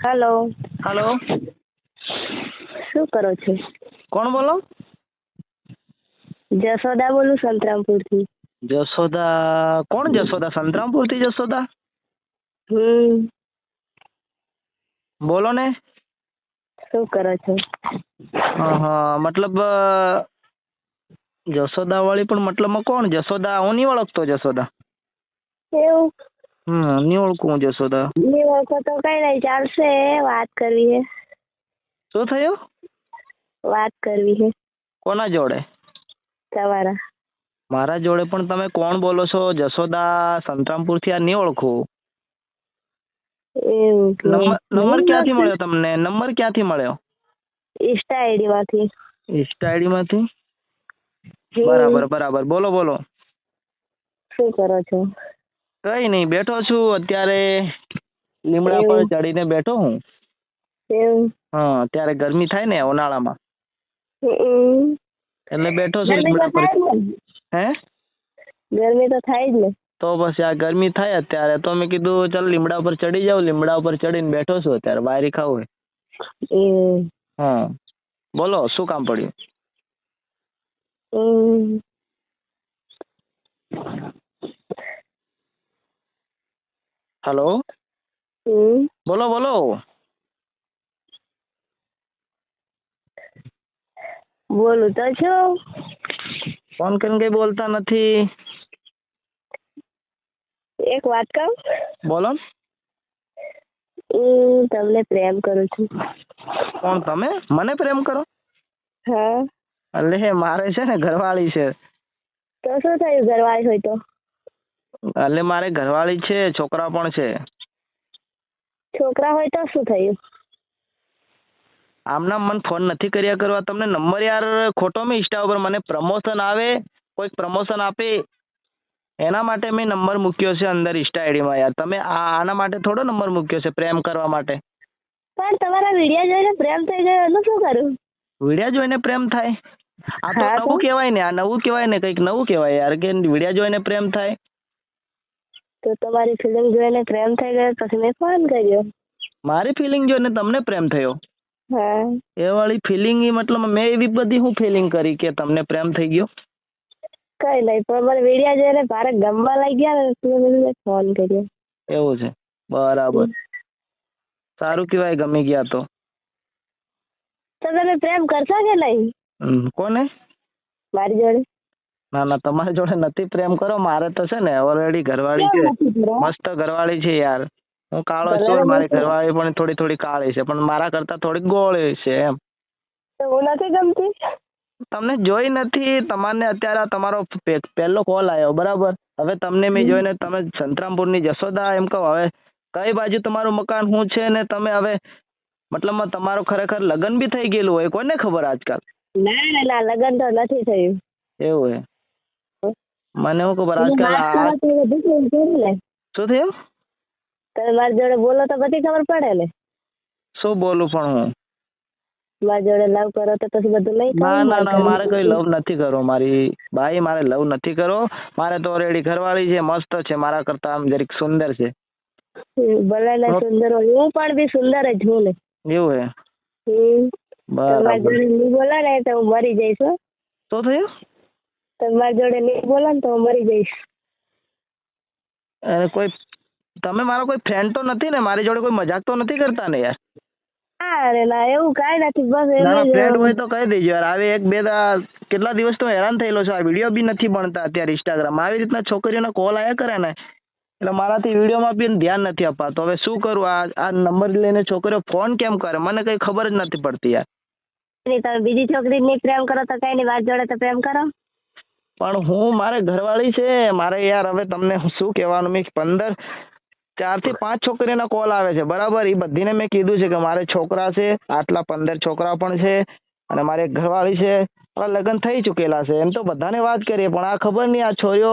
Hello. Hello, શું કરો છો? કોણ બોલો? જશોદા બોલું સંતરામપુરથી. જશોદા? કોણ જશોદા? સંતરામપુરથી જશોદા? બોલો ને. શું કરો છો? હા, મતલબ જશોદા વાળી, પણ મતલબમાં કોણ જશોદા? હું નહીં ઓળખતો જશોદા. એવું? નહીં ઓળખું હું જશોદા. નહીં ઓળખો તો કઈ નહીં, ચાલશે. વાત કરવી છે. શું થયું? વાત કરવી છે. કોના જોડે? તમારા. મારા જોડે? પણ તમે કોણ બોલો છો? જશોદા સંતરામપુરથી આ નહીં ઓળખું. એવું કે નંબર ક્યાંથી મળ્યો તમને? નંબર ક્યાંથી મળ્યો? ઇન્સ્ટા આઈડી માંથી. ઇન્સ્ટા આઈડી માંથી? બરાબર. બોલો. શું કરો છો? કઈ નહીં, બેઠો છું અત્યારે. લીમડા પર ચડીને બેઠો હું. એવું? હા, અત્યારે ગરમી થાય ને ઉનાળામાં, એટલે બેઠો છું લીમડા પર. હે? ગરમી તો થાય જ ને. તો પછી આ ગરમી થાય અત્યારે, તો મેં કીધું ચાલ લીમડા ઉપર ચડી જાવ. લીમડા ઉપર ચડીને બેઠો છું અત્યારે, બારી ખાવું. બોલો, શું કામ પડ્યું? હેલો. બોલો. બોલું તો છું. ફોન કરીને કઈ બોલતા નથી. એક વાત કહું? બોલો. તમને પ્રેમ કરું છું. કોણ તમે? મને પ્રેમ કરો? હા. એટલે મારે છે ને ઘરવાળી છે. તો શું થયું ઘરવાળી હોય તો? એટલે મારે ઘરવાળી છે, છોકરા પણ છે. છોકરા હોય તો શું થયું? આમના મને ફોન નથી કર્યા કરવા. તમને નંબર યાર ખોટો મેં ઇન્સ્ટા ઉપર મને પ્રમોશન આવે, કોઈક પ્રમોશન આપે, એના માટે મેં નંબર મૂક્યો છે અંદર ઇન્સ્ટા આઈડીમાં. યાર તમે આના માટે થોડો નંબર મૂક્યો છે, પ્રેમ કરવા માટે. પણ તમારા વિડીયો જોઈને પ્રેમ થઈ ગયો એનું શું કરું? વિડીયો જોઈને પ્રેમ થાય? આ તો નવું કહેવાય ને. આ નવું કહેવાય ને, કંઈક નવું કહેવાય યાર, કે વિડીયો જોઈને પ્રેમ થાય. તો તમારી ફિલિંગ જોઈને પ્રેમ થઈ ગયો પછી મેં ફોન કર્યો. મારી ફિલિંગ જોઈને તમને પ્રેમ થયો? હા. એ વાળી ફિલિંગ મતલબ મેં એવી બધી હું ફિલિંગ કરી કે તમને પ્રેમ થઈ ગયો? કઈ નહીં, પણ મને વિડીયો જોઈને ભારે ગમવા લાગી ગયા ને, એટલે મેં ફોન કર્યો. એવું છે? બરાબર. સારું કહેવાય, ગમી ગયા તો. તો તમે પ્રેમ કરશો કે નહીં? કોને? મારી જોડે. ના, તમારી જોડે નથી પ્રેમ કરો. મારે તો છે ને ઓલરેડી ઘરવાળી છે, મસ્ત ઘરવાળી છે યાર. હું કાળો છું, મારી ઘરવાળી પણ થોડી કાળી છે, પણ મારા કરતા થોડી ગોળી છે એમ. તો હું નથી ગમતી? તમને જોઈ નથી. તમારે અત્યારે તમારો પહેલો કોલ આવ્યો, બરાબર? હવે તમને મેં જોઈને તમે સંતરામપુરની જશોદા એમ કહો. હવે કઈ બાજુ તમારું મકાન શું છે ને તમે હવે મતલબમાં તમારું ખરેખર લગ્ન બી થઈ ગયેલું હોય, કોને ખબર આજકાલ? ના, લગ્ન તો નથી થયું. એવું હે? મને શું ખબર આજકાલ. શું થયું? તમે મારી જોડે બોલો તો બધી ખબર પડે ને. શું બોલું પણ હું? મારી જોડે લવ કરો તો પછી બધું નહીં? ના, મારે કોઈ લવ નથી કરવો મારી ભાઈ. મારે લવ નથી કરવો. મારે તો ઓલરેડી ઘરવાળી છે, મસ્ત છે, મારા કરતા આમ જરીક સુંદર છે. ભલે ને સુંદર હોય, હું પણ બી સુંદર જ છું ને. એવું હે? બરાબર. નહીં બોલા ને તો હું મરી જઈશ. શું થયું? તમારી જોડે નહીં બોલો ને તો હું મરી જઈશ. કોઈ તમે મારો કોઈ ફ્રેન્ડ તો નથી ને? મારી જોડે કોઈ મજાક તો નથી કરતા ને યાર? અરે ના, એવું કાંઈ નથી. બસ ફ્રેન્ડ હોય તો કહી દેજો યાર. આવે એક બે કેટલા દિવસ તો હેરાન થયેલો છે. આ વિડીયો બી નથી બનતા અત્યારે ઇન્સ્ટાગ્રામ. આવી રીતના છોકરીઓના કોલ આવ્યા કરે ને, એટલે મારાથી વિડીયોમાં બી ધ્યાન નથી અપાતું. હવે શું કરું? આ નંબર લઈને છોકરીઓ ફોન કેમ કરે મને કઈ ખબર જ નથી પડતી યાર. તમે બીજી છોકરીને પ્રેમ કરો તો કઈ નહીં, વાત જોડે તો પ્રેમ કરો. પણ હું મારે ઘરવાળી છે મારે યાર. હવે તમને શું કહેવાનું? મેં 4 થી 5 છોકરીઓના કોલ આવે છે, બરાબર? એ બધીને મેં કીધું છે કે મારે છોકરા છે, આટલા 15 છોકરા પણ છે, અને મારે એક ઘરવાળી છે. લગ્ન થઈ ચૂકેલા છે એમ તો બધાને વાત કરીએ, પણ આ ખબર નહીં આ છોરીઓ,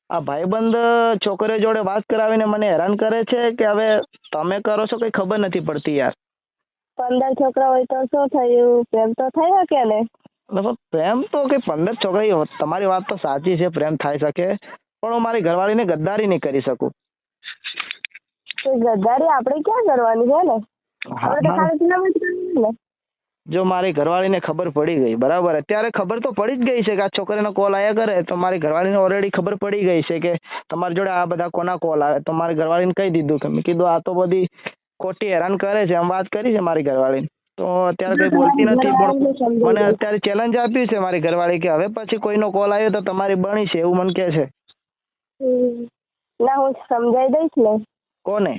આ ભાઈબંધ છોકરીઓ જોડે વાત કરાવીને મને હેરાન કરે છે કે હવે તમે કરો છો કઈ ખબર નથી પડતી યાર. 15 છોકરા હોય તો શું થયું? પ્રેમ તો થયો કે ને? પ્રેમ તો કઈ 15 છોકરી, તમારી વાત તો સાચી છે, પ્રેમ થાય શકે, પણ હું મારી ઘરવાળીને ગદ્દારી નહીં કરી શકું. ગદ્દારી આપણે ક્યાં કરવાની છે ને? હા આપણે તો હા. ખાલી પ્રેમ જ કરવાનું ને. જો મારી ઘરવાળીને ખબર પડી ગઈ, બરાબર, અત્યારે ખબર તો પડી જ ગઈ છે કે આ છોકરીનો કોલ આયા કરે, તો મારી ઘરવાળીને ઓલરેડી ખબર પડી ગઈ છે કે તમારી જોડે આ બધા કોના કોલ આવે, તો મારી ઘરવાળીને કહી દીધું કે મેં કીધું આ તો બધી ખોટી હેરાન કરે છે, આમ વાત કરી છે મારી ઘરવાળીને. તો અત્યારે કઈ બોલતી નથી, પણ ઘરવાળાને સમજાઈ મને દઈશ. અત્યારે ચેલેન્જ આપ્યું છે મારી ઘરવાળી કે હવે પછી કોઈનો કોલ આવ્યો તો તમારી બની છે, એવું મને કહે છે. ના, હું સમજાઈ દઈશ ને કોને?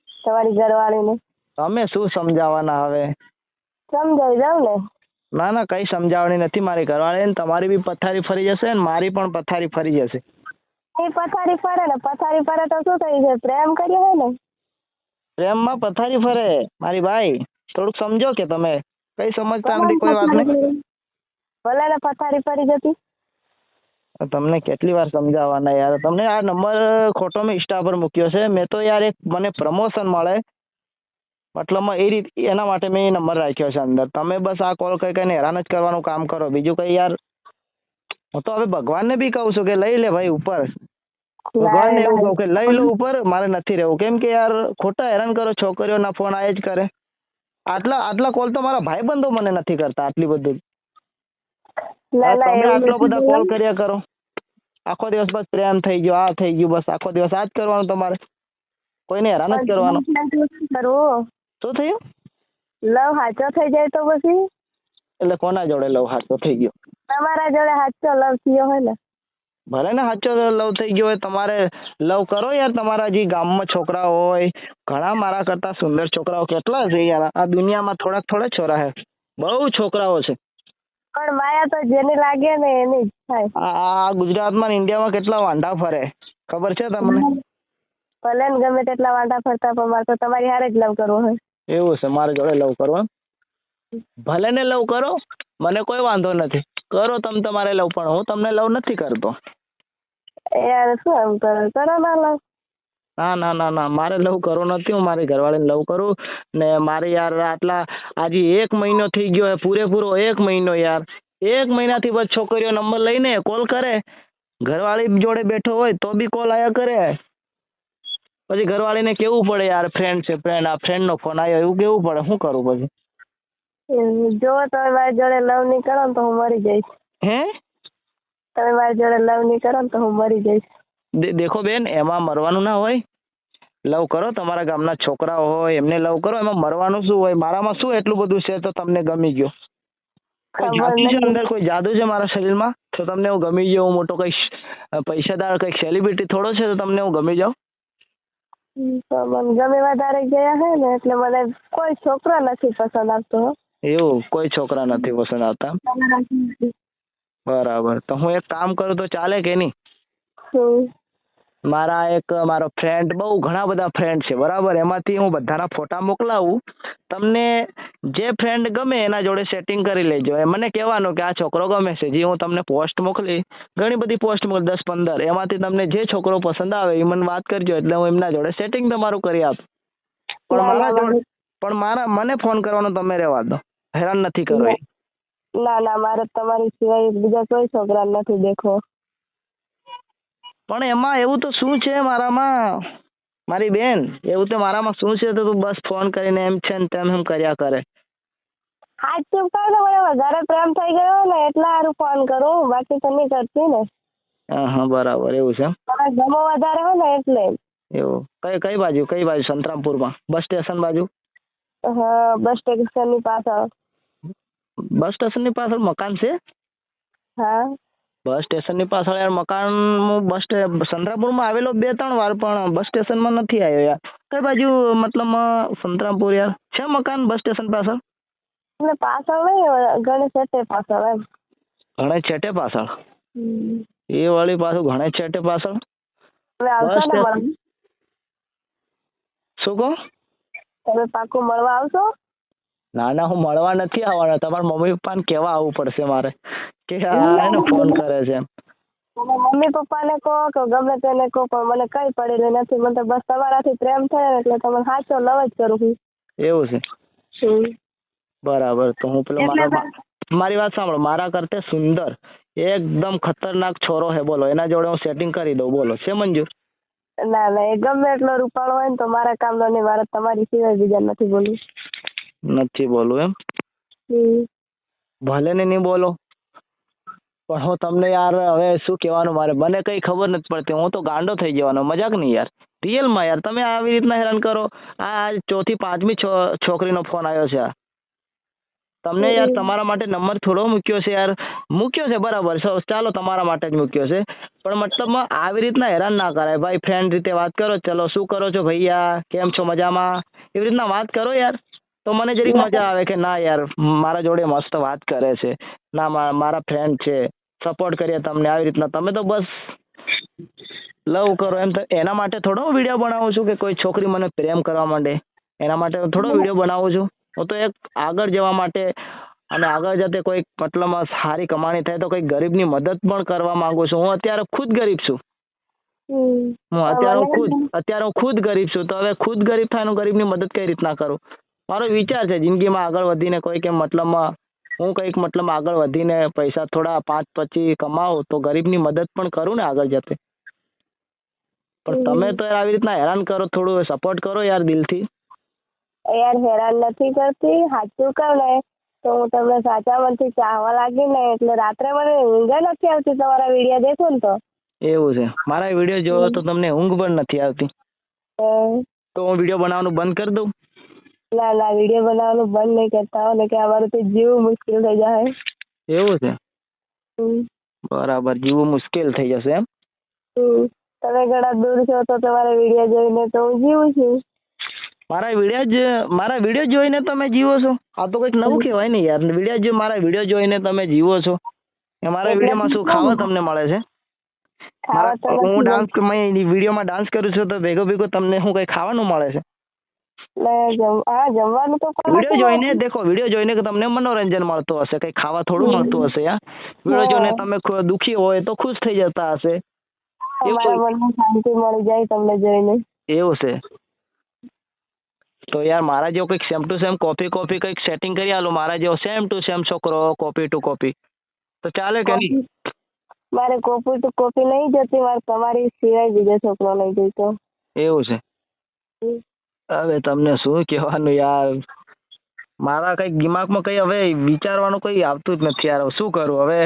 તમારી ઘરવાળીને. તમે શું સમજાવવાના હવે? સમજાઈ દઉં ને. ના ના, કઈ સમજાવવાની નથી મારી ઘરવાળીને. તમારી બી પથારી ફરી જશે ને મારી પણ પથારી ફરી જશે. એ પથારી ફરે ને, પથારી ફરે તો શું થઈ છે? પ્રેમ કર્યો હોય ને. પ્રેમમાં પથારી ફરે મારી ભાઈ, થોડુંક સમજો કે તમે કઈ સમજતા ભલે નથી ને કોઈ વાત નહીં. પથારી ભલે ને પથારી ફરી જતી. તમને કેટલી વાર સમજાવવાના યાર? તમને આ નંબર ખોટો મેં ઇન્સ્ટા પર મૂક્યો છે. મેં તો યાર એક મને પ્રમોશન મળે, મતલબમાં એ રીત એના માટે મેં એ નંબર રાખ્યો છે અંદર. તમે બસ આ કોલ કરી કરીને હેરાન જ કરવાનું કામ કરો, બીજું કઈ યાર. હું તો હવે ભગવાનને બી કહું છું કે લઈ લે ભાઈ ઉપર. ભગવાનને એવું કહું કે લઈ લો ઉપર, મારે નથી રહેવું. કેમ કે યાર ખોટા હેરાન કરો, છોકરીઓના ફોન આવે જ કરે. આટલા કોલ તો મારા ભાઈબંધો મને નથી કરતા, આટલી બધું. ના ના, તમે એવું આટલો નથી બધા કોલ બોલવાનું. કર્યા કરો, આખો દિવસ બસ પ્રેમ થઈ ગયો, આ થઈ ગયું, બસ આખો દિવસ આ જ કરવાનું તમારે, કોઈને હેરાન જ કરવાનું. શું કરવું? શું થયું? લવ હાચો થઈ જાય તો પછી એટલે કોના જોડે લવ હાચો થઈ ગયો? તમારા જોડે હાચો લવ થયો હોય ને. ભલે ને સાચો લવ થઈ ગયો હોય, તમારે લવ કરો યાર. તમારા જે ગામમાં છોકરા હોય, ઘણા મારા કરતા સુંદર છોકરાઓ કેટલા છે યાર આ દુનિયામાં. થોડા છોરા હે, બહુ છોકરાઓ છે. પણ માયા તો જેને લાગે ને એની જ થાય. આ ગુજરાતમાં ને ઇન્ડિયામાં કેટલા વાંઢા ફરે ખબર છે તમને? ભલે ને ગમે તેટલા વાંટા ફરતા, પણ મારે તો તમારી હારે જ લવ કરવો હોય. એવું છે? મારા જોડે લવ કરો એમ? ભલે ને લવ કરો, મને કોઈ વાંધો નથી. કરો તમે તમારે લવ, પણ હું તમને લવ નથી કરતો. યાર શું એમ કરો? કરો ના લવ. ના ના ના ના, મારે લવ કરવો નથી. હું મારી ઘરવાળીને લવ કરું ને. મારે યાર આજે 1 મહિનો થઈ ગયો, પૂરેપૂરો 1 મહિનો યાર. 1 મહિનાથી બસ છોકરીઓ નંબર લઈને કોલ કરે, ઘરવાળી જોડે બેઠો હોય તો બી કોલ આયા કરે. પછી ઘરવાળીને કેવું પડે યાર, ફ્રેન્ડ છે ફ્રેન્ડ, આ ફ્રેન્ડનો ફોન આવ્યો, એવું કેવું પડે. શું કરું પછી? જો તમે મારી જોડે લવ નહીં કરો ને તો હું મરી જઈશ. હે? તમે મારી જોડે લવ નહીં કરો ને તો હું મરી જઈશ. દેખો બેન, એમાં મરવાનું ના હોય. લવ કરો, તમારા ગામના છોકરાઓ હોય એમને લવ કરો, એમાં મરવાનું શું હોય? મારામાં શું એટલું બધું છે તો તમને ગમી ગયો? કોઈ ખબર જાદુ છે નહીં. અંદર, કોઈ જાદુ છે મારા શરીરમાં તો તમને હું ગમી ગયો? હું મોટો કઈ પૈસાદાર કઈક સેલિબ્રિટી થોડો છે તો તમને હું ગમી જાઉં? તો મને ગમે વધારે ગયા હે ને, એટલે મને કોઈ છોકરો નથી પસંદ આવતો. એવું? કોઈ છોકરા નથી પસંદ આવતા? બરાબર. તો હું એક કામ કરું તો ચાલે કે નહીં? મારો ફ્રેન્ડ, બહુ ઘણા બધા ફ્રેન્ડ છે, બરાબર, એમાંથી હું બધાના ફોટા મોકલાવું. તમને જે ફ્રેન્ડ ગમે એના જોડે સેટિંગ કરી લેજો. મને કહેવાનું કે આ છોકરો ગમે છે, જે હું તમને પોસ્ટ મોકલી, ઘણી બધી પોસ્ટ મોકલી 10-15, એમાંથી તમને જે છોકરો પસંદ આવે એ મને વાત કરજો, એટલે હું એમના જોડે સેટિંગ તમારું કરી આપું. પણ મને ફોન કરવાનો તમે રહેવા દો, હેરાન નથી કરો. ના ના, મારે તમારી સિવાય બીજા કોઈ છોકરા નથી દેખો. પણ એમાં એવું તો શું છે મારામાં, મારી બેન? એવું તો મારામાં શું છે તો તું બસ ફોન કરીને એમ છે ને તેમ એમ કર્યા કરે? હાથ ચૂપ કર દો, મને વધારે પ્રેમ થઈ ગયો ને એટલે હારું ફોન કરું, બાકી તો નહીં કરતી ને. હા, બરાબર. એવું છે? તમારે ગમો વધારે હોય ને એટલે. એવું? કઈ બાજુ? સંતરામપુરમાં બસ સ્ટેશન બાજુ? હા, બસ સ્ટેશનની પાછળ. બસ સ્ટેશનની પાછળ મકાન છે? હા. બસ સ્ટેશનની પાછળ યાર મકાન, હું સંતરામપુરમાં આવેલો 2-3 વાર, પણ બસ સ્ટેશનમાં નથી આવ્યો યાર. કઈ બાજુ મતલબ સંતરામપુર યાર છે મકાન બસ સ્ટેશન પાછળ? એટલે પાછળ નહીં, ઘણી છેટે પાછળ એમ. ઘણે છેટે પાછળ? એ વાળી પાછું ઘણે છેટે પાછળ? તમે આવશો ને મળવા? શું કહો? તમે પાકું મળવા આવશો? ના ના, હું મળવા નથી આવવાનો. તમારા મમ્મી પપ્પાને કહેવા આવવું પડશે મારે કે એને ફોન કરે છે એમ. મમ્મી પપ્પાને કહો કે ગમે તેને કહો, પણ મને કઈ પડેલી નથી. મને તો બસ તમારાથી પ્રેમ થયો એટલે તમને સાચો લવ જ કરું છું. એવું છે? બરાબર. તો હું પેલો મારી વાત સાંભળો, મારા કરતે સુંદર એકદમ ખતરનાક છોરો હે, બોલો, એના જોડે હું સેટિંગ કરી દઉં, બોલો, છે મંજૂર? ના ના, એ ગમે એટલો રૂપાળો હોય ને તો મારા કામનો નહીં, મારે તમારી સિવાય બીજા નથી બોલવું. નથી બોલવું એમ? ભલે ને નહીં બોલો, પણ હું તમને યાર હવે શું કહેવાનું, મારે મને કંઈ ખબર નથી પડતી, હું તો ગાંડો થઈ જવાનો, મજાક નહીં યાર, રિયલમાં યાર. તમે આવી રીતના હેરાન કરો. આ ચોથી પાંચમી છોકરીનો ફોન આવ્યો છે. તમને યાર તમારા માટે નંબર થોડો મૂક્યો છે યાર, મૂક્યો છે બરાબર, ચાલો તમારા માટે જ મૂક્યો છે, પણ મતલબમાં આવી રીતના હેરાન ના કરાય ભાઈ. ફ્રેન્ડ રીતે વાત કરો, ચલો શું કરો છો ભૈયા, કેમ છો, મજામાં, એવી રીતના વાત કરો યાર, તો મને જરીક મજા આવે કે ના યાર મારા જોડે મસ્ત વાત કરે છે, ના મારા ફ્રેન્ડ છે, સપોર્ટ કરીએ તમને. આવી રીતના તમે તો બસ લવ કરો એમ, તો એના માટે થોડો વિડીયો બનાવું છું કે કોઈ છોકરી મને પ્રેમ કરવા માંડે, એના માટે થોડો વિડીયો બનાવું છું. હું તો એક આગળ જવા માટે અને આગળ જતે કોઈ મતલબ સારી કમાણી થાય તો કોઈ ગરીબની મદદ પણ કરવા માંગુ છું. હું અત્યારે ખુદ ગરીબ છું. અત્યારે હું ખુદ ગરીબ છું, તો હવે ખુદ ગરીબ થાય, ગરીબની મદદ કઈ રીતના કરું? મારો વિચાર છે જિંદગીમાં આગળ વધીને કોઈ કે મતલબમાં હું કંઈક મતલબ આગળ વધીને પૈસા થોડા 5-25 કમાઉં તો ગરીબની મદદ પણ કરું ને આગળ જતે. પણ તમે તો આવી રીતના હેરાન કરો, થોડું સપોર્ટ કરો યાર દિલથી. યાર હેરાન નથી કરતી, સાચું કહું ને તો હું તમને સાચા મનથી ચાહવા લાગી ને એટલે રાત્રે મને ઊંઘ નથી આવતી તમારા વિડીયો દેખું ને તો. એવું છે? મારા વિડીયો જોવો તો તમને ઊંઘ પણ નથી આવતી? તો હું વિડીયો બનાવવાનું બંધ કરી દઉં? ના ના, વિડીયો બનાવવાનું બંધ નહીં કરતા હો, ને કે અમારું તો જીવ મુશ્કેલ થઈ જાય. એવું છે? બરાબર, જીવવું મુશ્કેલ થઈ જશે એમ? તમે ઘણા દૂર છો તો તમારા વિડીયો જોઈને તો હું જીવું છું. મારા વિડીયો જોઈને તમે જીવો છો? આ તો કંઈક નવું કહેવાય ને યાર. મારા વિડીયો જોઈને તમે જીવો છો? એ મારા વિડીયોમાં શું ખાવા તમને મળે છે? હું વિડીયોમાં ડાન્સ કરું છું તો ભેગો તમને શું કઈ ખાવાનું મળે છે? જમવાનું તો વિડીયો જોઈને તમને મનોરંજન મળતું હશે, કઈ ખાવા થોડું મળતું હશે યાર. વિડીયો જોઈને તમે દુખી હોય તો ખુશ થઈ જતા હશે. શાંતિ મળી જાય તમને જોઈને. એવું છે? તો યાર મારા જેવો કંઈક સેમ ટુ સેમ કોપી કંઈક સેટિંગ કરી આલો, મારા જેવો સેમ ટુ સેમ છોકરો કોપી ટુ કોપી, તો ચાલે કે નહીં? મારે કોપી ટુ કોપી નહીં જતી, મારે તમારી સિવાય બીજો છોકરો નહીં જોઈતો. એવું છે? હવે તમને શું કહેવાનું યાર, મારા કંઈક દિમાગમાં કંઈ હવે વિચારવાનું કંઈ આવતું જ નથી યાર. શું કરું હવે?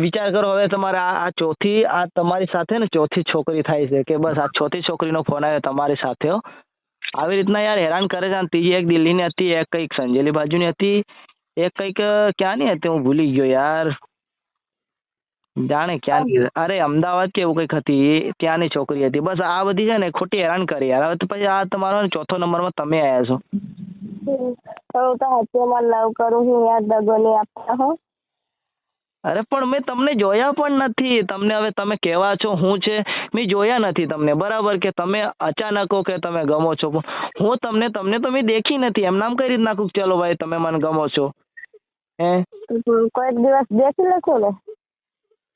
વિચાર કરો હવે, તમારે આ તમારી સાથે ને ચોથી છોકરી થાય છે કે બસ આ ચોથી છોકરીનો ફોન આવ્યો તમારી સાથે. આવી રીતના યાર હેરાન કરે છે. ત્રીજી એક દિલ્હીની હતી, એક કંઈક સંજેલી બાજુની હતી, એક કંઈક ક્યાંની હતી હું ભૂલી ગયો યાર, જાણે ક્યાંની, અરે અમદાવાદ કે એવું કંઈક હતી, ત્યાંની છોકરી હતી. બસ આ બધી છે ને ખોટી હેરાન કરી યાર. હવે તો પછી આ તમારો ચોથો નંબરમાં તમે આવ્યા છો. હું તો હાથેમાં લવ કરું છું યાર, દગો નહીં આપતા હો. અરે પણ મેં તમને જોયા પણ નથી. તમને હવે તમે કહેવા છો હું છે, મેં જોયા નથી તમને, બરાબર? કે તમે અચાનક કે તમે ગમો છો, હું તમને તો મેં દેખી નથી. એમ નામ કઈ રીતના કહું ચલો ભાઈ તમે મને ગમો છો? કોઈક દિવસ દેખી લેશો ને.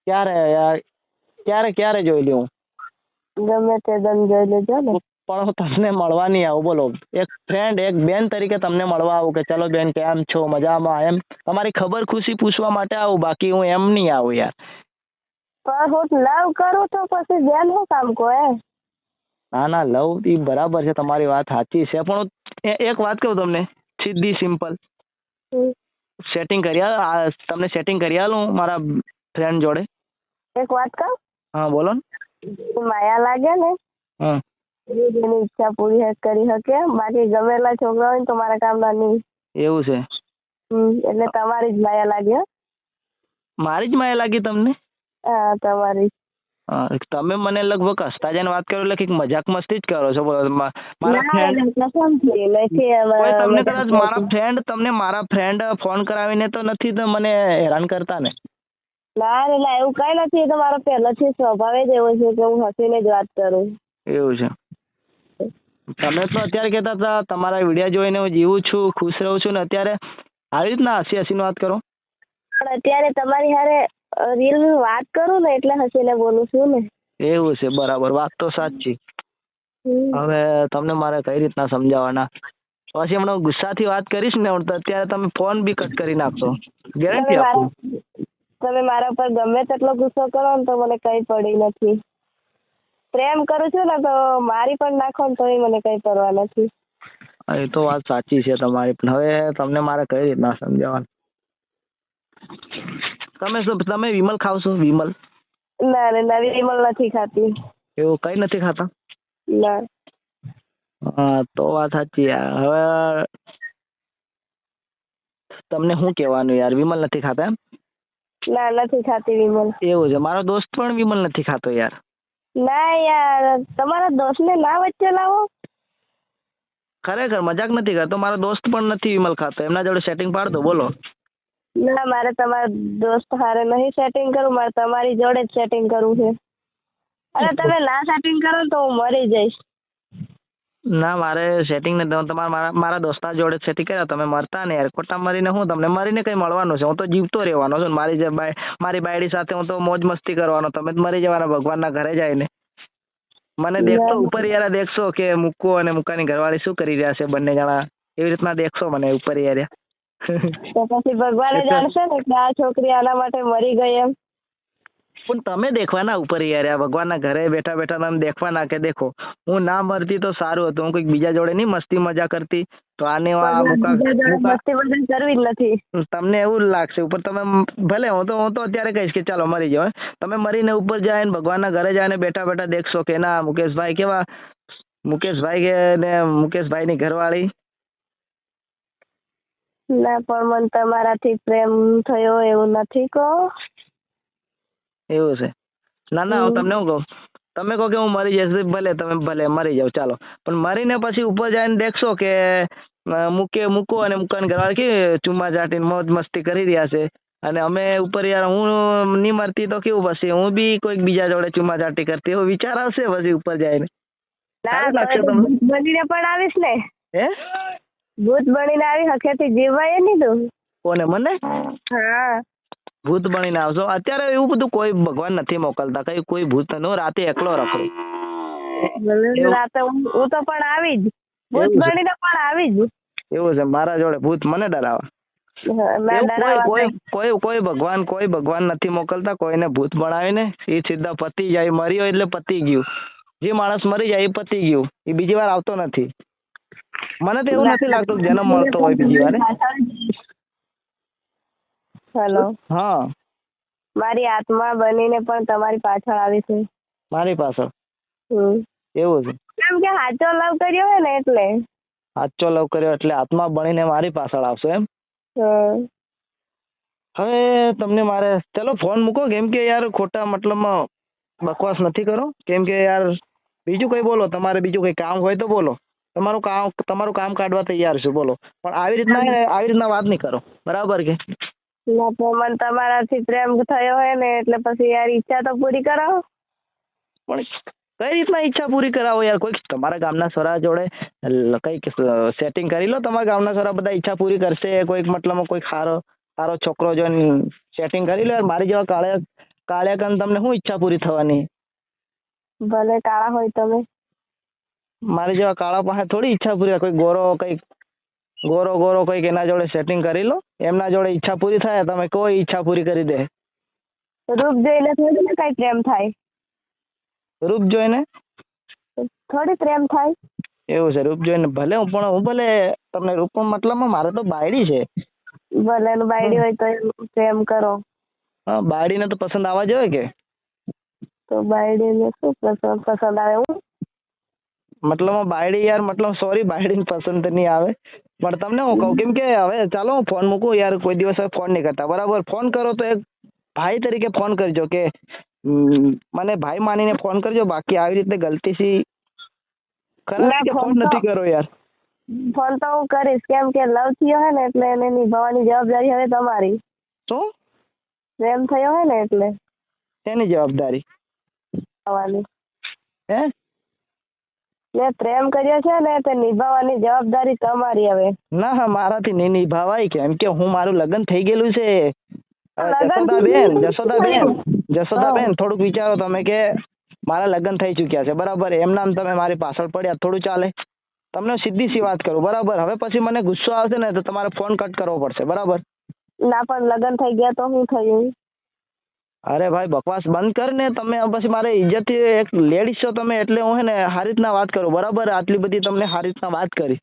ક્યારે યાર, ક્યારે જોઈ લઉં? ગમે તે દમ જોઈ લેજો ને. પણ હું તમને મળવા નહીં આવું, બોલો. એક ફ્રેન્ડ, એક બેન તરીકે તમને મળવા આવું કે ચલો બેન કેમ છો, મજામાં, એમ તમારી ખબર ખુશી પૂછવા માટે આવું, બાકી હું એમ નહીં આવું યાર. પણ હું લવ કરું તો પછી બેન શું કામ કહો? ના લવ એ બરાબર છે, તમારી વાત સાચી છે, પણ એક વાત કહું તમને, સીધી સિમ્પલ, સેટિંગ કરી તમને સેટિંગ કરી આલું મારા ફ્રેન્ડ જોડે. એક વાત કહું? હા બોલો ને. માયા લાગે ને, એની ઈચ્છા પૂરી કરી શકે, બાકી ગમેલા છોકરા હોય ને તો મારા કામના નહીં. એવું છે? એટલે તમારી જ માયા લાગી. મારી જ માયા લાગી તમને? હા તમારી. તમે મને લગભગ હસતા જઈને વાત કરો એટલે કંઈક મજાક મસ્તી જ કરો છો. મારા ફ્રેન્ડ ફોન કરાવીને તો નથી તો મને હેરાન કરતા ને? ના એવું કઈ નથી, તો મારો પહેલાથી સ્વભાવ જ એવો છે કે હું હસીને જ વાત કરું. એવું છે? તમે તો અત્યારે કહેતા હતા તમારા વિડીયો જોઈને હું જીવું છું, ખુશ રહું છું, ને અત્યારે આવી રીતના હસીને વાત કરો. પણ અત્યારે તમારી હારે રીલ વાત કરું ને એટલે હસીને બોલું છું ને. એવું છે? બરાબર, વાત તો સાચી. હવે તમને મારે કઈ રીતના સમજાવવાના? પછી હમણાં ગુસ્સાથી વાત કરીશ ને તો અત્યારે તમે ફોન બી કટ કરી નાખશો, ગેરંટી આપું. તમે મારા પર ગમે તેટલો ગુસ્સો કરો ને તો મને કઈ પડી નથી. પ્રેમ કરું છું ને તો મારી પણ નાખો ને તોય મને કઈ પરવા નથી. એ તો વાત સાચી છે તમારી, પણ હવે તમને મારે કઈ રીતના સમજાવવાનું? તમે વિમલ ખાવ છો? વિમલ? ના રે ના, વિમલ નથી ખાતી. એવું કઈ નથી ખાતા? ના. હા તો વાત સાચી યાર. હવે તમને શું કહેવાનું યાર, વિમલ નથી ખાતા એમ? ના, નથી ખાતી વિમલ. એવું છે, મારો દોસ્ત પણ વિમલ નથી ખાતો યાર. ના યાર, તમારા દોસ્તને ના વચ્ચે લાવો. ખરેખર મજાક નથી કરતો, મારો દોસ્ત પણ નથી વિમલ ખાતો, એમના જોડે સેટિંગ પાડ દો. બોલો. ના, મારે તમારા દોસ્ત હારે નહીં સેટિંગ કરવું, મારે તમારી જોડે જ સેટિંગ કરવું છે. અરે તમે ના સેટિંગ કરો તો હું મરી જઈશ. ના, મારે સેટિંગ નથી. મારા દોસ્તા જોડે સેટિંગ કર્યા, તમે મરતા ને યાર. ખોટા મરીને હું તમને મરીને કઈ મળવાનું છે? હું તો જીવતો રહેવાનો છું. મારી બાયડી સાથે હું તો મોજ મસ્તી કરવાનો, તમે જ મરી જવાના ભગવાનના ઘરે જઈને. મને દેખતો ઉપર યાર દેખશો કે મૂકો અને મૂકાની ઘરવાળી શું કરી રહ્યા છે બંને જણા, એવી રીતના દેખશો મને ઉપર યાર. તો પછી ભગવાને જાણશે ને કે આ છોકરી આના માટે મરી ગઈ એમ. પણ તમે દેખવાના ઉપર યાર, ભગવાનના ઘરે બેઠા બેઠા તમે દેખવાના કે દેખો હું ના મરતી તો સારું હતું, હું કોઈક બીજા જોડે નહીં મસ્તી મજા કરતી તો આને મસ્તી મજા કરવી જ નથી. તમને એવું લાગશે ઉપર. તમે ભલે હું તો અત્યારે કહીશ કે ચાલો મરી જાઓ, તમે મરીને ઉપર જાય ને ભગવાનના ઘરે જાય ને બેઠા બેઠા દેખશો કે ના મુકેશભાઈ કેવા, મુકેશભાઈ ને મુકેશભાઈની ઘરવાળી. ના, પણ મને તમારાથી પ્રેમ થયો એવું નથી કહો. એવું છે? ના ના, હું તમને શું કહું, તમે કહો કે હું મરી જઈશ, ભલે તમે ભલે મરી જાઓ ચાલો, પણ મરીને પછી ઉપર જઈને દેખશો કે મૂકો અને મૂકાની ઘરવાળી કે ચુમ્મા ચાટીને મોજ મસ્તી કરી રહ્યા છે, અને અમે ઉપર યાર હું નહીં મરતી તો કેવું, પછી હું બી કોઈક બીજા જોડે ચુમ્મા ચાટી કરતી, એવો વિચાર આવશે પછી ઉપર જઈને. ભૂત બનીને પણ આવીશ ને. હે? ભૂત બનીને આવી હખેથી જીવાય નહીં તું. કોને? મને? હા. ભૂત બનીને આવશો? અત્યારે એવું બધું કોઈ ભગવાન નથી મોકલતા, કઈ કોઈ ભૂત નથી. રાતે એકલો રખડું. રાતે હું તો પણ આવી જ, ભૂત બનીને પણ આવી જ. એવું છે? મારા જોડે ભૂત મને ડરાવા? કોઈ ભગવાન નથી મોકલતા કોઈને ભૂત બનાવીને. એ સીધા પતી જાય, મર્યો એટલે પતી ગયું. જે માણસ મરી જાય એ પતી ગયું, એ બીજી વાર આવતો નથી. મને તો એવું નથી લાગતું જન્મ મળતો હોય બીજી વાર. હેલો. હા. મારી આત્મા બનીને પણ તમારી પાછળ આવી છે. મારી પાછળ? એવું છે? કેમ કે સાચો લવ કર્યો હોય ને એટલે. સાચો લવ કર્યો એટલે આત્મા બનીને મારી પાછળ આવશો એમ? હવે તમને મારે ચલો ફોન મૂકો, કેમ કે યાર ખોટા મતલબમાં બકવાસ નથી કરો. કેમ કે યાર બીજું કઈ બોલો, તમારે બીજું કઈ કામ હોય તો બોલો. તમારું કામ કાઢવા તૈયાર છું, બોલો. પણ આવી રીતના વાત નહીં કરો, બરાબર કે? ના, તો મને તમારાથી પ્રેમ થયો હોય ને એટલે પછી યાર ઈચ્છા તો પૂરી કરાવો. પણ કઈ રીતના ઈચ્છા પૂરી કરાવો યાર? કોઈ તમારા ગામના છોરા જોડે કઈક સેટિંગ કરી લો. તમારા ગામના છોરા બધા ઈચ્છા પૂરી કરશે. કોઈક મતલબ કોઈ સારો છોકરો જોઈને સેટિંગ કરી લો યાર. મારી જેવા કાળિયા કન તમને શું ઈચ્છા પૂરી થવાની? ભલે કાળા હોય તમે. મારી જેવા કાળા પાસે થોડી ઈચ્છા પૂરી. કોઈ ગોરો કઈક એના જોડે સેટિંગ કરી લો, એમના જોડે ઈચ્છા પૂરી થાય. તમે કોઈ ઈચ્છા પૂરી કરી દે. રૂપ જોઈને થોડી ને કઈ પ્રેમ થાય. રૂપ જોઈને થોડી પ્રેમ થાય. એવું છે? રૂપ જોઈને ભલે હું ભલે તમને રૂપ મતલબમાં મારે તો બાયડી છે. ભલે બાયડી હોય તો પ્રેમ કરો. હા, બાયડીને તો પસંદ આવવા જોઈએ કે. તો બાયડીને શું પસંદ આવે? હું મતલબ બાયડી યાર, મતલબ સોરી બાયડીને પસંદ નહીં આવે, પણ તમને હું કહું, કેમ કે હવે ચાલો હું ફોન મૂકું યાર. કોઈ દિવસ ફોન નહીં કરતા, બરાબર? ફોન કરો તો એક ભાઈ તરીકે ફોન કરજો, કે મને ભાઈ માનીને ફોન કરજો. બાકી આવી રીતે ગલતીથી ફોન નથી કરો યાર. ફોન તો હું કરીશ, કેમ કે લવ થયો હોય ને એટલે એને નિભાવવાની જવાબદારી હવે તમારી. શું? પ્રેમ થયો હોય ને એટલે. શેની જવાબદારી? હે? મેં પ્રેમ કર્યો છે ને તે નિભાવવાની જવાબદારી તમારી હવે. ના, હા, મારાથી નહીં નિભાવાય, કેમ કે હું મારું લગ્ન થઈ ગયેલું છે. જશોદાબેન થોડુંક વિચારો તમે, કે મારા લગ્ન થઈ ચૂક્યા છે, બરાબર? એમના તમે મારી પાછળ પડ્યા, થોડું ચાલે? તમને સીધી સી વાત કરું, બરાબર? હવે પછી મને ગુસ્સો આવશે ને તો તમારે ફોન કટ કરવો પડશે, બરાબર? ના, પણ લગ્ન થઈ ગયા તો શું થયું? અરે ભાઈ બકવાસ બંધ કર ને તમે. પછી મારે ઇજ્જતથી એક લેડીઝ છો તમે એટલે હું હે ને સારી રીતના વાત કરું બરાબર. આટલી બધી તમને સારી રીતના વાત કરી.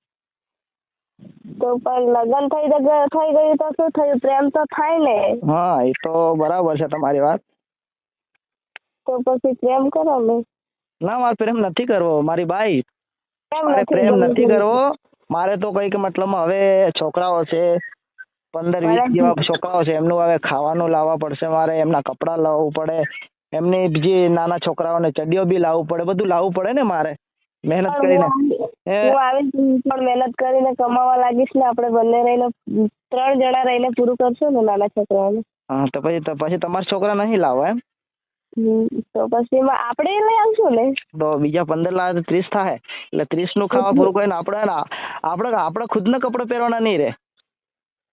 તો પણ લગ્ન થઈ ગયું તો શું થયું? પ્રેમ તો થાય ને. હા એ તો બરાબર છે તમારી વાત. તો પછી પ્રેમ કરો ને. ના મારે પ્રેમ નથી કરવો મારી બાઈ. કેમ મારે નથી પ્રેમ નથી ગમતું? કરવો. મારે તો કઈક મતલબમાં હવે છોકરાઓ છે 15-20 જેવા છોકરાઓ છે. એમનું હવે ખાવાનું લાવવા પડશે મારે. એમના કપડાં લાવવું પડે. એમની જે નાના છોકરાઓને ચડ્ડીઓ બી લાવવું પડે. બધું લાવવું પડે ને મારે મહેનત કરીને. હું આવીશ પણ મહેનત કરીને કમાવા લાગીશ ને. આપણે બંને રહીને 3 જણા રહીને પૂરું કરશું ને નાના છોકરાઓને. હા તો પછી તમારા છોકરા નહીં લાવો એમ? તો પછી આપણે લઈ આવશું ને. તો બીજા 15 લાવે તો 30 થાય. એટલે 30 નું ખાવા પૂરું કરીને આપણે ખુદને કપડાં પહેરવાના નહીં રહે.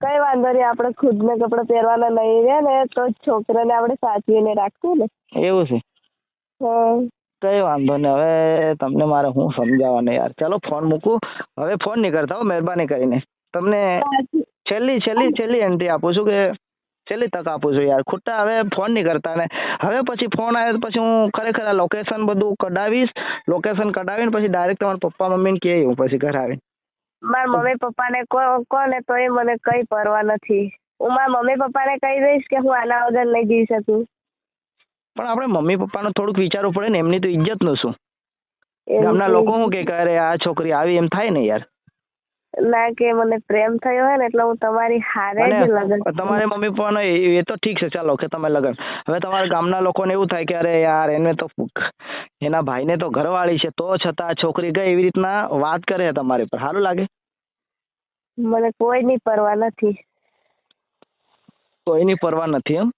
કઈ વાંધો નહીં. આપણે ખુદને કપડાં પહેરવાના નહીં રહે ને તો છોકરાને આપણે સાચવીને રાખશું ને. એવું છે? હા. કઈ વાંધો નહીં. હવે તમને મારે હું સમજાવવાનું યાર. ચલો ફોન મૂકું હવે. ફોન નહીં કરતા હો મહેરબાની કરીને. તમને છેલ્લી એન્ટ્રી આપું છું કે છેલ્લી તક આપું છું યાર. ખોટા હવે ફોન નહીં કરતા ને. હવે પછી ફોન આવ્યો પછી હું ખરેખર આ લોકેશન બધું કઢાવીશ. લોકેશન કઢાવીને પછી ડાયરેક્ટ તમારા પપ્પા મમ્મીને કહે હું પછી ઘર આવીને. મારા મમ્મી પપ્પાને કોને તો એ મને કઈ પરવા નથી. હું મારા મમ્મી પપ્પાને કહી દઈશ કે હું આના વગર નહીં જીવી શકું. પણ આપણે મમ્મી પપ્પાનું થોડુંક વિચારવું પડે ને. એમની તો ઇજ્જતનું શું? ગામના લોકો શું કે અરે આ છોકરી આવી એમ થાય ને યાર. ના કે મને પ્રેમ થયો હોય ને એટલે હું તમારી હારે જ લગન. તમારે મમ્મી પપ્પાનો એ તો ઠીક છે ચાલો કે તમે લગન. હવે તમારા ગામના લોકોને એવું થાય કે અરે યાર એને તો એના ભાઈને તો ઘરવાળી છે તો છતાં છોકરી ગઈ એવી રીતના વાત કરે તમારી પર. સારું લાગે? મને કોઈની પરવા નથી. કોઈની પરવા નથી એમ?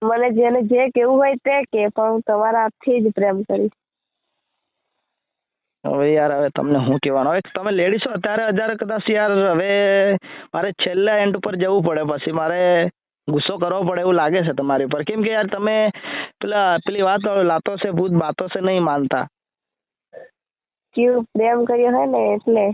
મને જેને જે કેવું હોય તે કે પણ હું તમારા હાથથી જ પ્રેમ કરીશ. હવે યાર હવે તમને શું કહેવાનું. હવે તમે લેડીઝ છો અત્યારે કદાચ યાર હવે મારે છેલ્લા એન્ડ ઉપર જવું પડે. પછી મારે ગુસ્સો કરવો પડે એવું લાગે છે તમારી પર. કેમ કે યાર તમે પેલી વાત લાતો છે ભૂત બાતો છે નહીં માનતા. કેવું પ્રેમ કર્યો હોય ને એટલે.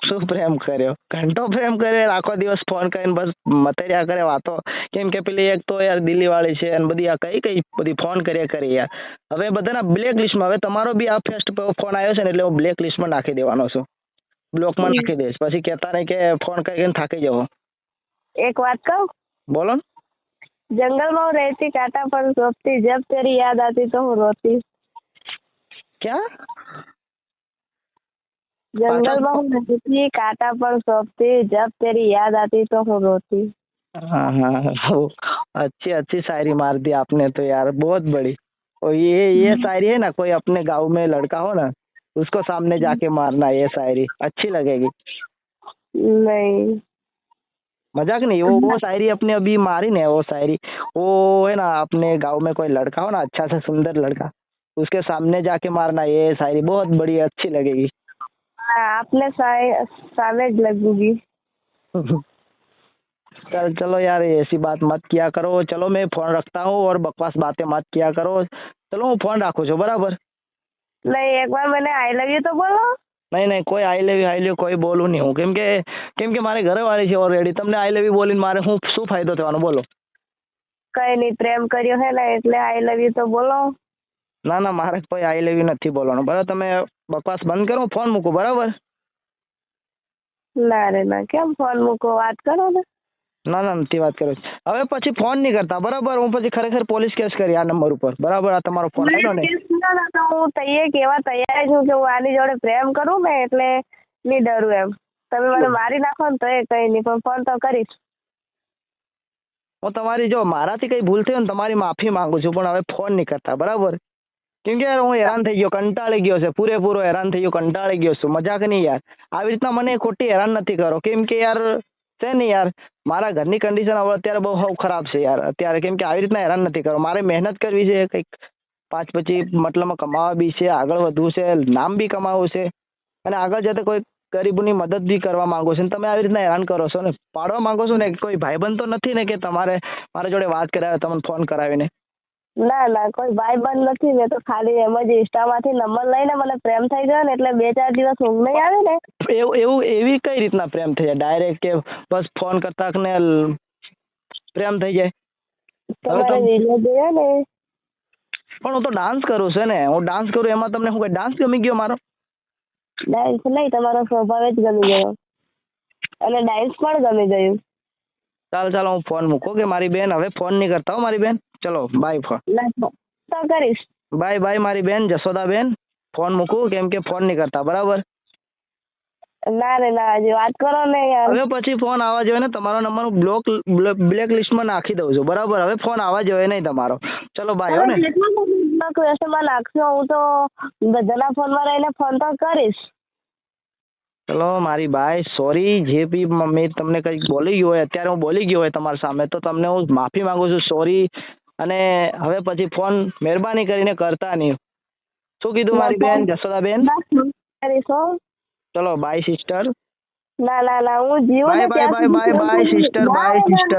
શું પ્રેમ કર્યો? ઘંટો પ્રેમ કર્યો. આખો દિવસ ફોન કરીને બસ મતર્યા કરે વાતો. કેમ કે પેલી એક તો યાર દિલ્હી વાળી છે અને બધી આ કઈ બધી ફોન કર્યા કરી યાર. હવે બધાના બ્લેક લિસ્ટમાં. હવે તમારો બી આ ફર્સ્ટ ફોન આવ્યો છે ને એટલે હું બ્લેક લિસ્ટમાં નાખી દેવાનો છું. બ્લોકમાં નાખી દઈશ. પછી કહેતા નહીં કે ફોન કરીને થાકી જવો. એક વાત કહું? બોલો. જંગલમાં હું રહેતી કાંટા પર સોપતી જબ તેરી યાદ આતી તો હું રોતી. ક્યાં? જંગલમાં હું રહેતી कांटा पर सोपती जब तेरी याद आती तो હું रोती. हाँ अच्छी शायरी मार दी आपने तो यार बहुत बड़ी. और ये शायरी है ना कोई अपने गांव में लड़का हो ना उसको सामने जाके मारना. ये शायरी अच्छी लगेगी. नहीं मजाक नहीं. वो शायरी अपने अभी मारी ना वो शायरी. वो है ना अपने गांव में कोई लड़का हो ना अच्छा सा सुंदर लड़का उसके सामने जाके मारना. ये शायरी बहुत बड़ी अच्छी लगेगी. आपने सामने लगूंगी. चलो यार ऐसी बात मत किया करो. चलो मैं फोन रखता हूँ और बकवास बातें मत किया करो. चलो હું ફોન રાખું છું બરાબર. नहीं एक बार मैंने आई लव यू तो बोलो. નહીં કોઈ આઈ લવ યુ કોઈ બોલું નહીં હું. કેમ કે મારે ઘરવાળી છે ઓલરેડી. તમને આઈ લવ યુ બોલીને મારે શું ફાયદો થવાનો બોલો? કઈ નહીં પ્રેમ કર્યો હે ને એટલે આઈ લવ યુ તો બોલો. ના મારે કોઈ આઈ લવ યુ નથી બોલવાનું બરાબર. તમે બકવાસ બંધ કરો. ફોન મૂકો બરાબર. ના રે ના કેમ ફોન મૂકો? વાત કરો ને. ના નથી વાત કરો. હવે પછી ફોન નહીં કરતા બરાબર. હું પછી ખરેખર પોલીસ કેસ કરી આ નંબર ઉપર બરાબર. આ તમારો ફોન આવ્યો ને હું તૈયાર છું કે હું આની જોડે પ્રેમ કરું ને એટલે નહીં ડરું એમ. તમે મને મારી નાખો ને તો એ કઈ નહીં પણ ફોન તો કરીશ. હું તમારી જો મારાથી કઈ ભૂલ થઈ ને તમારી માફી માંગુ છું પણ હવે ફોન નહીં કરતા બરાબર. કેમ કે યાર હું હેરાન થઈ ગયો. કંટાળી ગયો છે. પૂરેપૂરો હેરાન થઈ ગયો. કંટાળી ગયો છું. મજાક નહીં યાર. આવી રીતના મને ખોટી હેરાન નથી કરો. કેમ કે યાર છે ને યાર મારા ઘરની કન્ડિશન હવે અત્યારે બહુ ખરાબ છે યાર અત્યારે. કેમ કે આવી રીતના હેરાન નથી કરો. મારે મહેનત કરવી છે કંઈક 5 પછી મતલબમાં કમાવા બી છે. આગળ વધવું છે. નામ બી કમાવવું છે અને આગળ જતા કોઈ ગરીબોની મદદ બી કરવા માંગો છો ને તમે આવી રીતના હેરાન કરો છો ને પાડવા માંગો છો ને. કોઈ ભાઈબંધ તો નથી ને કે તમારે મારા જોડે વાત કરાવે તમને ફોન કરાવીને? ના કોઈ ભાઈબંધ નથી. મેં તો ખાલી એમ જ ઇન્સ્ટામાંથી નંબર લઈને મને પ્રેમ થઈ ગયો ને એટલે 2-4 દિવસ ઊંઘ નહીં આવે ને. એવી કઈ રીતના પ્રેમ થઈ જાય ડાયરેક્ટ કે બસ ફોન કરતા ને પ્રેમ થઈ જાય? તમારા તમે- વિડીયો જોયા ને પણ હું તો ડાન્સ કરું છે ને, હું ડાન્સ કરું એમાં તમને શું કઈ ડાન્સ ગમી ગયો મારો? ડાન્સ નહીં, તમારો સ્વભાવ જ ગમી ગયો અને ડાન્સ પણ ગમી ગયું. ચાલો હું ફોન મૂકો કે મારી બેન, હવે ફોન નહીં કરતા હો મારી બેન. ચલો બાય ફોન. ના તો કરીશ. બાય મારી બેન જશોદાબેન, ફોન મૂકું કેમ કે ફોન નહીં કરતા, બરાબર? ના રે ના, હજી વાત કરો ને યાર. હવે પછી ફોન આવવા જોઈએ ને તમારો નંબર હું બ્લેક લિસ્ટમાં નાખી દઉં છું, બરાબર? હવે ફોન આવવા જોઈએ નહીં તમારો. ચલો બાય હો ને. ક્વેશ્ચનમાં નાખશો, હું તો બધાના ફોનમાં રહીને ફોન તો કરીશ. ચલો મારી બાય, સોરી જે બી મેં તમને કંઈક બોલી ગયો હોય, અત્યારે હું બોલી ગયો હોય તમારી સામે, તો તમને હું માફી માંગુ છું, સોરી. અને હવે પછી ફોન મહેરબાની કરીને કરતા નહીં. શું કીધું મારી બેન જશોદાબેન? કરીશ હો. ચલો બાય સિસ્ટર. ના ના ના, હું જીવું બાય ને બાય ત્યાં બાય બાય સુધી બાય સિસ્ટર, બાય સિસ્ટર.